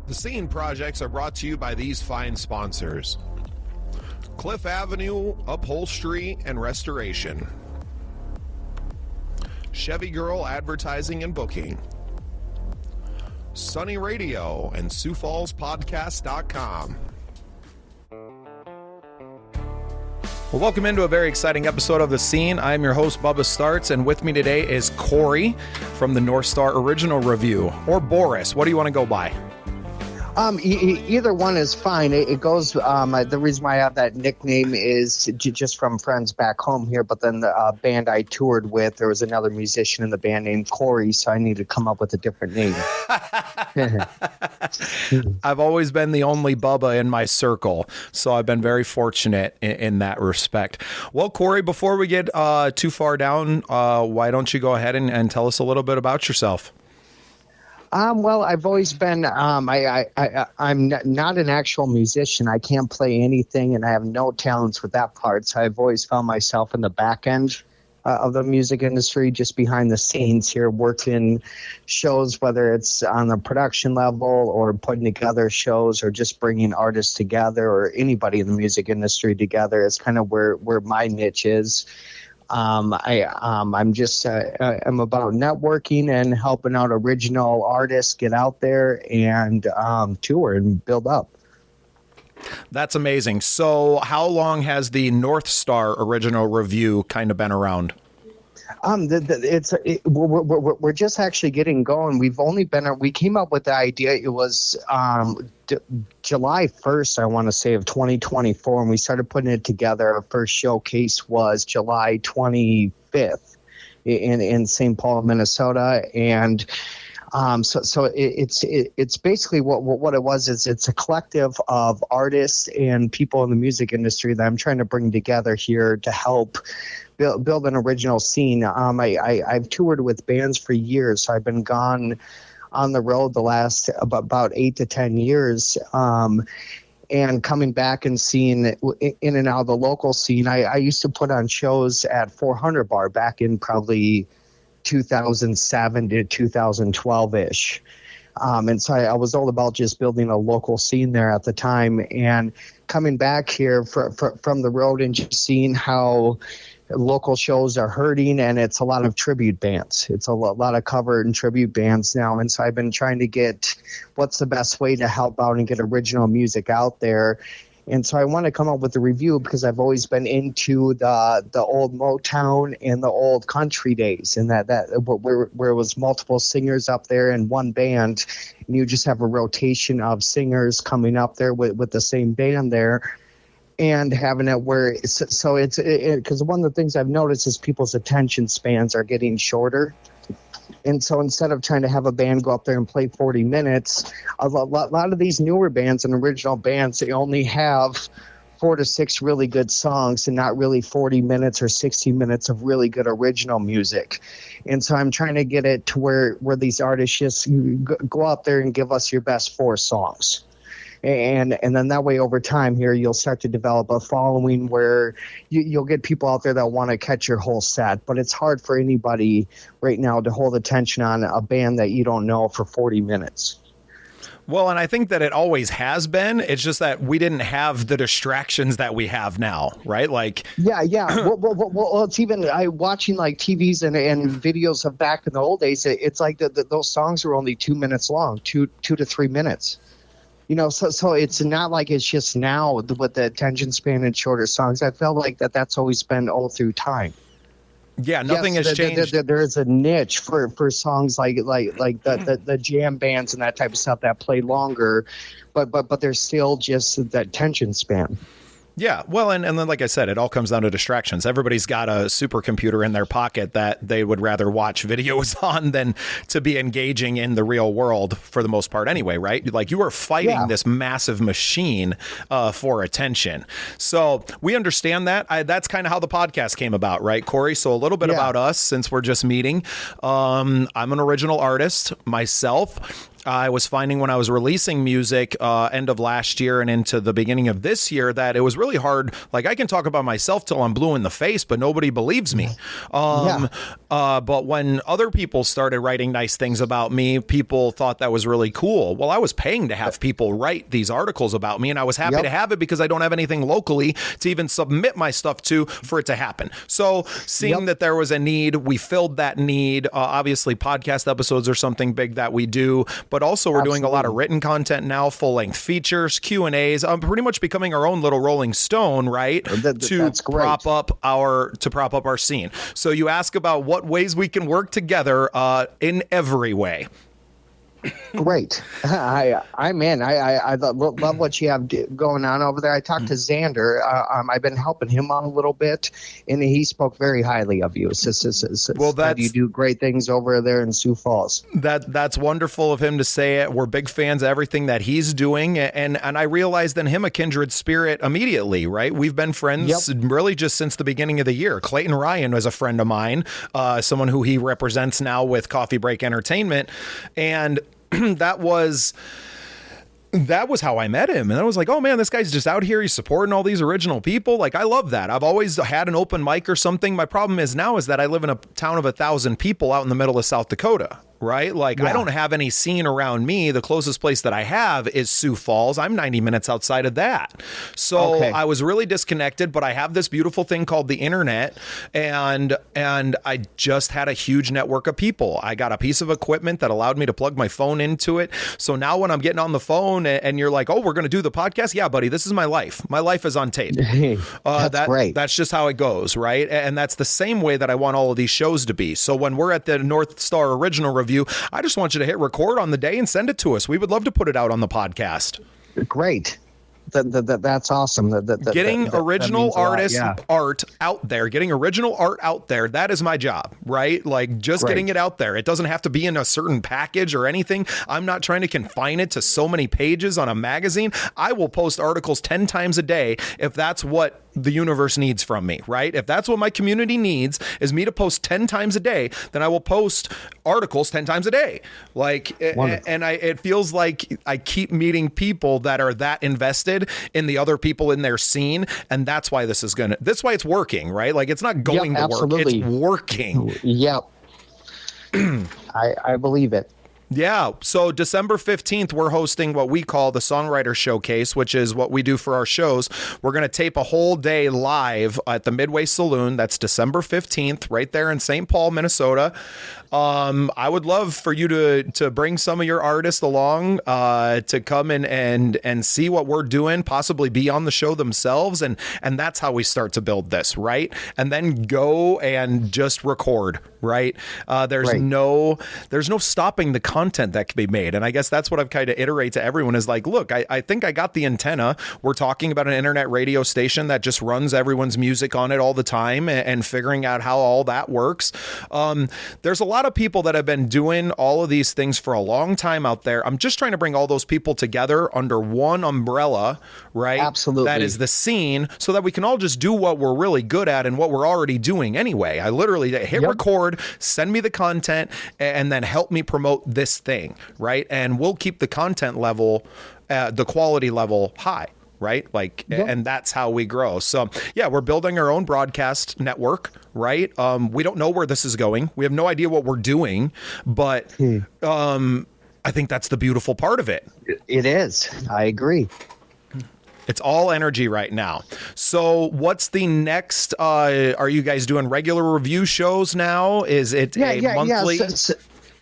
The Scene projects are brought to you by these fine sponsors: Cliff Avenue Upholstery and Restoration, Chevy Girl Advertising and Booking, Sunny Radio, and SiouxFallsPodcast.com. Well, welcome into a very exciting episode of The Scene. I'm your host, Bubba Starts, and with me today is Cory from the Northstar Original Review, or Boris. What do you want to go by? Either one is fine. It goes. The reason why I have that nickname is just from friends back home here. But then the band I toured with, there was another musician in the band named Cory, so I needed to come up with a different name. I've always been the only Bubba in my circle, so I've been very fortunate in that respect. Well, Cory, before we get too far down, why don't you go ahead and tell us a little bit about yourself? Well, I've always been, I'm not an actual musician. I can't play anything, and I have no talents with that part. So I've always found myself in the back end of the music industry, just behind the scenes here, working shows, whether it's on the production level or putting together shows or just bringing artists together or anybody in the music industry together. It's kind of where my niche is. I'm about networking and helping out original artists get out there and tour and build up. That's amazing. So how long has the Northstar Original Review kind of been around? We're just actually getting going. We came up with the idea. It was July 1st, I want to say, of 2024, and we started putting it together. Our first showcase was July 25th in St. Paul, Minnesota, and so it's basically what it was is it's a collective of artists and people in the music industry that I'm trying to bring together here to help build an original scene. I've toured with bands for years, so I've been gone on the road the last about 8 to 10 years, and coming back and seeing in and out of the local scene. I used to put on shows at 400 Bar back in probably 2007 to 2012-ish. And so I was all about just building a local scene there at the time, and coming back here from the road and just seeing how local shows are hurting, and it's a lot of tribute bands. It's a lot of cover and tribute bands now. And so I've been trying to get what's the best way to help out and get original music out there. And so I want to come up with a review because I've always been into the old Motown and the old country days, and that where it was multiple singers up there in one band, and you just have a rotation of singers coming up there with the same band there, and having it where so it's because one of the things I've noticed is people's attention spans are getting shorter. And so instead of trying to have a band go up there and play 40 minutes, a lot of these newer bands and original bands, they only have 4 to 6 really good songs and not really 40 minutes or 60 minutes of really good original music. And so I'm trying to get it to where these artists just go out there and give us your best 4 songs. And then that way over time here, you'll start to develop a following where you'll get people out there that want to catch your whole set. But it's hard for anybody right now to hold attention on a band that you don't know for 40 minutes. Well, and I think that it always has been. It's just that we didn't have the distractions that we have now, right? Like, yeah. Well, it's even watching like TVs and videos of back in the old days. It's like those songs were only 2 minutes long, 2 to 3 minutes. You know, so it's not like it's just now with the attention span and shorter songs. I felt like that's always been all through time. Yeah, nothing has changed. There is a niche for songs like the jam bands and that type of stuff that play longer, but there's still just that attention span. Yeah, well, and then, like I said, it all comes down to distractions. Everybody's got a supercomputer in their pocket that they would rather watch videos on than to be engaging in the real world for the most part anyway, right? Like, you are fighting this massive machine for attention. So we understand that. That's kind of how the podcast came about, right, Cory? So a little bit about us, since we're just meeting. I'm an original artist myself. I was finding when I was releasing music end of last year and into the beginning of this year that it was really hard. Like, I can talk about myself till I'm blue in the face, but nobody believes me. But when other people started writing nice things about me, people thought that was really cool. Well, I was paying to have people write these articles about me, and I was happy to have it because I don't have anything locally to even submit my stuff to for it to happen. So seeing that there was a need, we filled that need. Obviously, podcast episodes are something big that we do, but also we're doing a lot of written content now, full-length features, Q&As. I'm pretty much becoming our own little Rolling Stone, right? To prop up our scene. So you ask about what ways we can work together in every way. Great. I love what you have going on over there. I talked to Xander. I've been helping him out a little bit, and he spoke very highly of you. That you do great things over there in Sioux Falls. That's wonderful of him to say it. We're big fans of everything that he's doing, and I realized in him a kindred spirit immediately, right? We've been friends really just since the beginning of the year. Clayton Ryan was a friend of mine, someone who he represents now with Coffee Break Entertainment, and that was how I met him. And I was like, oh man, this guy's just out here. He's supporting all these original people. Like, I love that. I've always had an open mic or something. My problem is now is that I live in a town of 1,000 people out in the middle of South Dakota. Right? Like, I don't have any scene around me. The closest place that I have is Sioux Falls. I'm 90 minutes outside of that. So I was really disconnected, but I have this beautiful thing called the internet, and I just had a huge network of people. I got a piece of equipment that allowed me to plug my phone into it. So now when I'm getting on the phone and you're like, oh, we're going to do the podcast. Yeah, buddy, this is my life. My life is on tape. That's great. That's just how it goes. Right. And that's the same way that I want all of these shows to be. So when we're at the Northstar original review, I just want you to hit record on the day and send it to us. We would love to put it out on the podcast. Great. That's awesome. Getting original artist art out there, getting original art out there. That is my job, right? Like, just getting it out there. It doesn't have to be in a certain package or anything. I'm not trying to confine it to so many pages on a magazine. I will post articles 10 times a day if that's what the universe needs from me, right? If that's what my community needs is me to post 10 times a day, then I will post articles 10 times a day. Like, and it feels like I keep meeting people that are that invested in the other people in their scene. And that's why that's why it's working, right? Like, it's not going to work. It's working. Yep. I believe it. Yeah. So December 15th, we're hosting what we call the Songwriter Showcase, which is what we do for our shows. We're going to tape a whole day live at the Midway Saloon. That's December 15th, right there in St. Paul, Minnesota. I would love for you to bring some of your artists along to come in and see what we're doing, possibly be on the show themselves. And that's how we start to build this, right? And then go and just record, right? There's no stopping the content that can be made. And I guess that's what I've kind of iterate to everyone is like, look, I think I got the antenna. We're talking about an internet radio station that just runs everyone's music on it all the time and figuring out how all that works. There's a lot of people that have been doing all of these things for a long time out there. I'm just trying to bring all those people together under one umbrella, right? Absolutely. That is the scene, so that we can all just do what we're really good at and what we're already doing anyway. I literally hit record, send me the content, and then help me promote this thing, right? And we'll keep the content level, the quality level high. Right? Like, and that's how we grow. So yeah, we're building our own broadcast network, right? We don't know where this is going. We have no idea what we're doing, but I think that's the beautiful part of it. It is. I agree. It's all energy right now. So what's the next, are you guys doing regular review shows now? Is it a monthly? Yeah.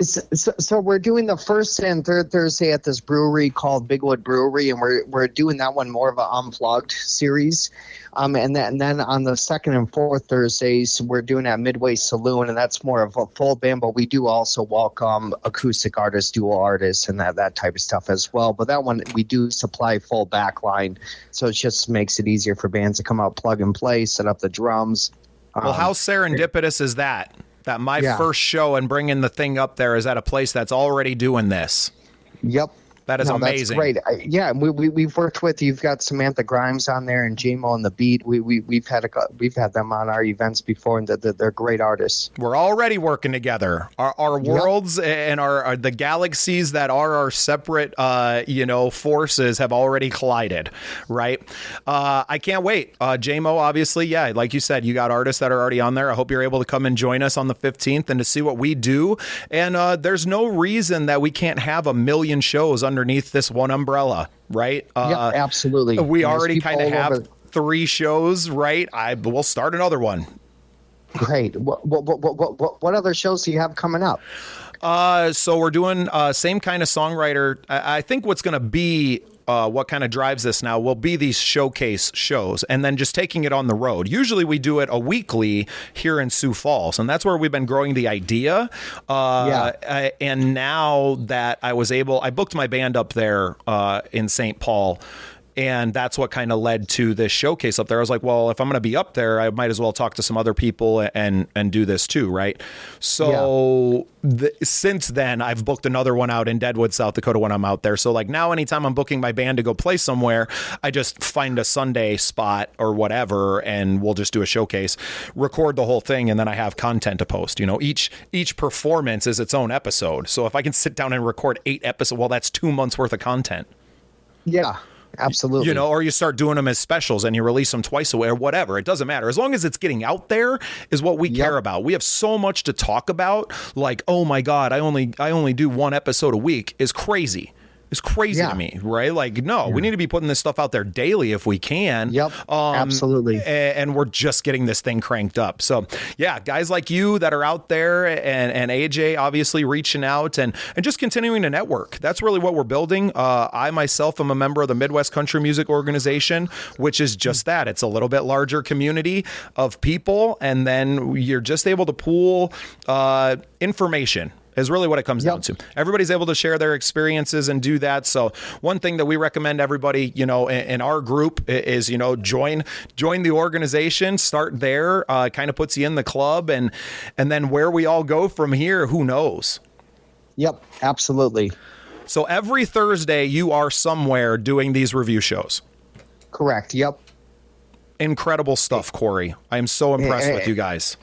So we're doing the first and third Thursday at this brewery called Bigwood Brewery, and we're doing that one more of an unplugged series. And then on the second and fourth Thursdays, we're doing at Midway Saloon, and that's more of a full band, but we do also welcome acoustic artists, dual artists, and that type of stuff as well. But that one, we do supply full backline, so it just makes it easier for bands to come out, plug and play, set up the drums. Well, how serendipitous is that? That my first show and bringing the thing up there is at a place that's already doing this. Yep. That is amazing. That's great. Yeah, we've worked with. You've got Samantha Grimes on there and JMO on the beat. We've had them on our events before, and they're great artists. We're already working together. Our worlds and our the galaxies that are our separate forces have already collided. Right. I can't wait. JMO, obviously, yeah, like you said, you got artists that are already on there. I hope you're able to come and join us on the 15th and to see what we do. And there's no reason that we can't have a million shows underneath this one umbrella, right? Yeah, absolutely. We already kind of have 3 shows, right? We'll start another one. Great. What other shows do you have coming up? So we're doing same kind of songwriter. I think what's going to be what kind of drives this now will be these showcase shows and then just taking it on the road. Usually we do it a weekly here in Sioux Falls, and that's where we've been growing the idea. And now that I booked my band up there in St. Paul. And that's what kind of led to this showcase up there. I was like, well, if I'm going to be up there, I might as well talk to some other people and do this too, right? So since then, I've booked another one out in Deadwood, South Dakota when I'm out there. So like now, anytime I'm booking my band to go play somewhere, I just find a Sunday spot or whatever, and we'll just do a showcase, record the whole thing, and then I have content to post. Each performance is its own episode. So if I can sit down and record 8 episodes, well, that's 2 months worth of content. Yeah. Absolutely. Or you start doing them as specials and you release them twice a week or whatever. It doesn't matter. As long as it's getting out there is what we care about. We have so much to talk about. Like, oh my God, I only do 1 episode a week is crazy. It's crazy to me, right? Like, no, we need to be putting this stuff out there daily if we can. Yep, absolutely. And we're just getting this thing cranked up. So, yeah, guys like you that are out there and AJ obviously reaching out and just continuing to network. That's really what we're building. I myself am a member of the Midwest Country Music Organization, which is just that. It's a little bit larger community of people, and then you're just able to pool information. Is really what it comes down to. Everybody's able to share their experiences and do that. So one thing that we recommend everybody, in our group is, join the organization, start there, kind of puts you in the club, and then where we all go from here, who knows? Yep, absolutely. So every Thursday you are somewhere doing these review shows. Correct. Yep. Incredible stuff, Cory. I am so impressed with you guys.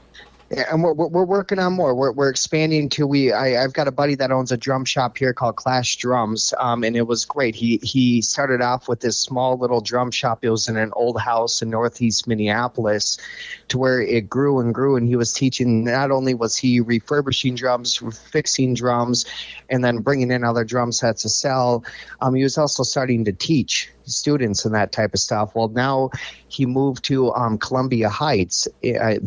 And we're working on more. We're expanding to I've got a buddy that owns a drum shop here called Clash Drums, and it was great. He started off with this small little drum shop. It was in an old house in Northeast Minneapolis, to where it grew and grew. And he was teaching. Not only was he refurbishing drums, fixing drums, and then bringing in other drum sets to sell, he was also starting to teach students and that type of stuff. Well, now he moved to Columbia Heights,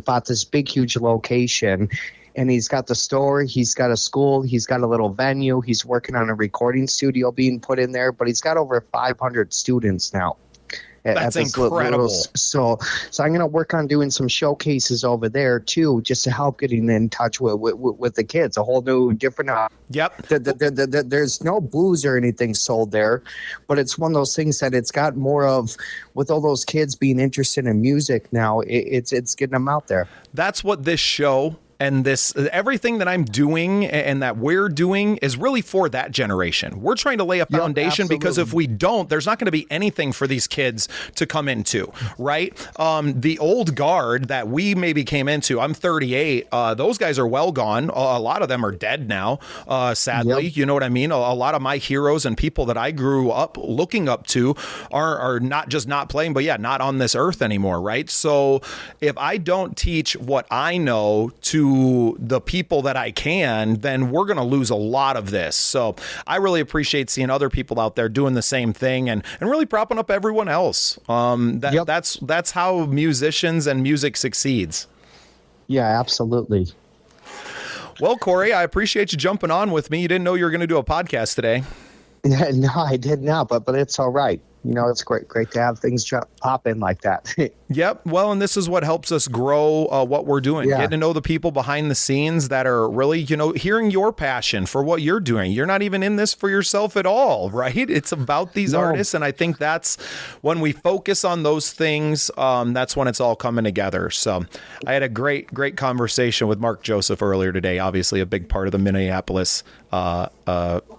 bought this big, huge location, and he's got the store, he's got a school, he's got a little venue, he's working on a recording studio being put in there, but he's got over 500 students now. That's incredible. So I'm going to work on doing some showcases over there too, just to help getting in touch with the kids. A whole new different. Yep. There's no booze or anything sold there, but it's one of those things that it's got more of, with all those kids being interested in music now. It's getting them out there. That's what this show and this everything that I'm doing and that we're doing is really for that generation. We're trying to lay a foundation because if we don't, there's not going to be anything for these kids to come into, right? The old guard that we maybe came into, I'm 38. Those guys are well gone. A lot of them are dead now, sadly. You know what I mean? A lot of my heroes and people that I grew up looking up to are not just not playing, but not on this earth anymore, right? So if I don't teach what I know to the people that I can, then we're going to lose a lot of this. So I really appreciate seeing other people out there doing the same thing and really propping up everyone else. That's how musicians and music succeeds. Yeah, absolutely. Well, Cory, I appreciate you jumping on with me. You didn't know you were going to do a podcast today. No, I did not, but it's all right. It's great to have things pop in like that. Yep. Well, and this is what helps us grow what we're doing. Yeah. Getting to know the people behind the scenes that are really, hearing your passion for what you're doing. You're not even in this for yourself at all, right? It's about these artists. And I think that's when we focus on those things, that's when it's all coming together. So I had a great conversation with Mark Joseph earlier today, obviously a big part of the Minneapolis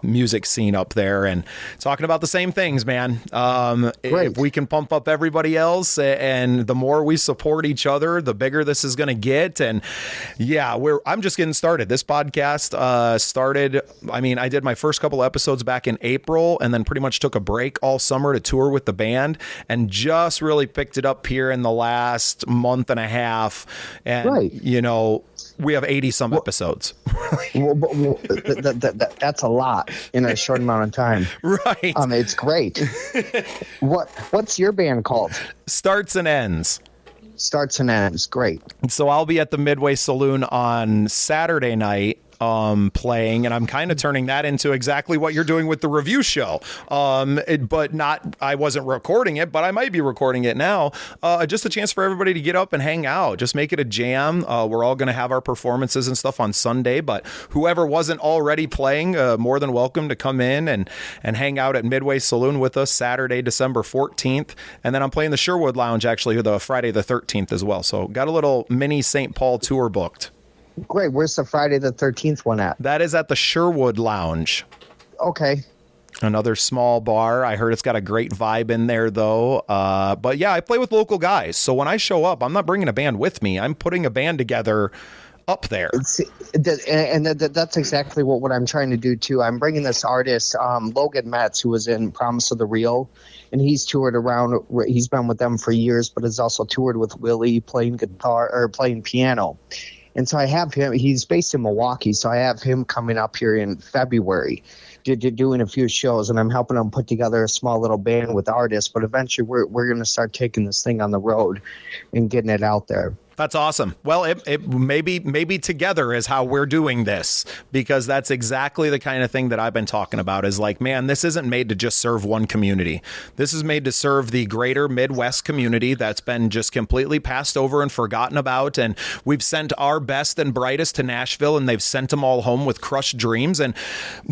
music scene up there, and talking about the same things, man. If we can pump up everybody else, and the more we support each other, the bigger this is going to get. And yeah, I'm just getting started. This podcast started, I did my first couple episodes back in April, and then pretty much took a break all summer to tour with the band, and just really picked it up here in the last month and a half. And we have 80 some episodes. That's a lot in a short amount of time. Right. It's great. What's your band called? Starts and Ends. Starts and Ends. Great. So I'll be at the Midway Saloon on Saturday night. Playing, and I'm kind of turning that into exactly what you're doing with the review show. I wasn't recording it, but I might be recording it now. Just a chance for everybody to get up and hang out. Just make it a jam. We're all going to have our performances and stuff on Sunday, but whoever wasn't already playing, more than welcome to come in and hang out at Midway Saloon with us Saturday, December 14th. And then I'm playing the Sherwood Lounge actually the Friday the 13th as well. So got a little mini St. Paul tour booked. Great. Where's the Friday the 13th one at? That is at the Sherwood Lounge. Okay. Another small bar. I heard it's got a great vibe in there, though. But yeah, I play with local guys. So when I show up, I'm not bringing a band with me. I'm putting a band together up there. And that's exactly what I'm trying to do, too. I'm bringing this artist, Logan Metz, who was in Promise of the Real. And he's toured around. He's been with them for years, but has also toured with Willie playing guitar or playing piano. And so I have him. He's based in Milwaukee, so I have him coming up here in February, doing a few shows, and I'm helping him put together a small little band with artists. But eventually, we're going to start taking this thing on the road and getting it out there. That's awesome. Well, it maybe together is how we're doing this, because that's exactly the kind of thing that I've been talking about is like, man, this isn't made to just serve one community. This is made to serve the greater Midwest community that's been just completely passed over and forgotten about. And we've sent our best and brightest to Nashville, and they've sent them all home with crushed dreams. And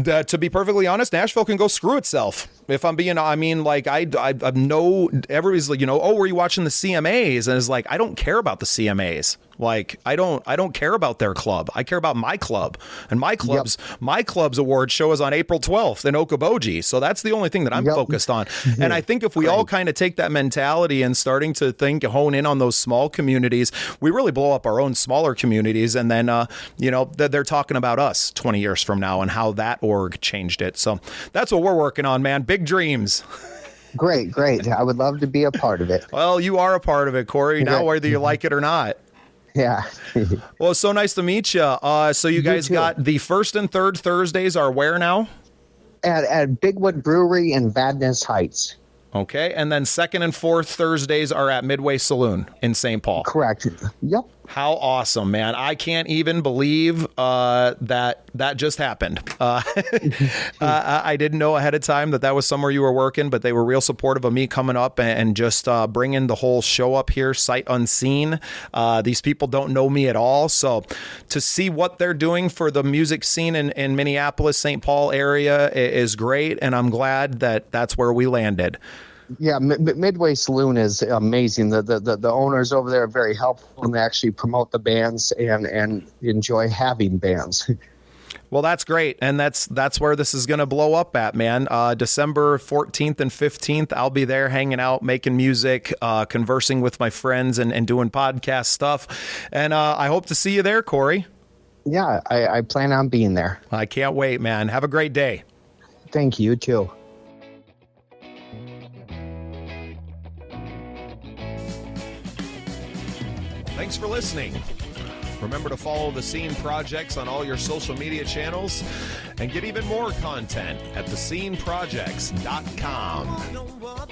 to be perfectly honest, Nashville can go screw itself. If I'm being, I know everybody's like, were you watching the CMAs? And it's like, I don't care about the CMAs. Like, I don't care about their club. I care about my club, and my club's award show is on April 12th in Okoboji. So that's the only thing that I'm focused on. And I think if we all kind of take that mentality and starting to hone in on those small communities, we really blow up our own smaller communities. And then, they're talking about us 20 years from now and how that org changed it. So that's what we're working on, man. Big dreams. Great. I would love to be a part of it. Well, you are a part of it, Cory, now, whether you like it or not. Yeah. Well, it's so nice to meet you. So you guys got the first and third Thursdays are where now? At Bigwood Brewery in Vadnais Heights. Okay. And then second and fourth Thursdays are at Midway Saloon in St. Paul. Correct. Yep. How awesome, man. I can't even believe that just happened. I didn't know ahead of time that was somewhere you were working, but they were real supportive of me coming up and just bringing the whole show up here, sight unseen. These people don't know me at all. So to see what they're doing for the music scene in Minneapolis, St. Paul area is great. And I'm glad that that's where we landed. Yeah, Midway Saloon is amazing. The owners over there are very helpful, and they actually promote the bands and enjoy having bands. Well, that's great. And that's where this is going to blow up at, man. December 14th and 15th, I'll be there hanging out, making music, conversing with my friends and doing podcast stuff. And I hope to see you there, Cory. Yeah, I plan on being there. I can't wait, man. Have a great day. Thank you, too. Thanks for listening. Remember to follow The Scene Projects on all your social media channels and get even more content at thesceneprojects.com.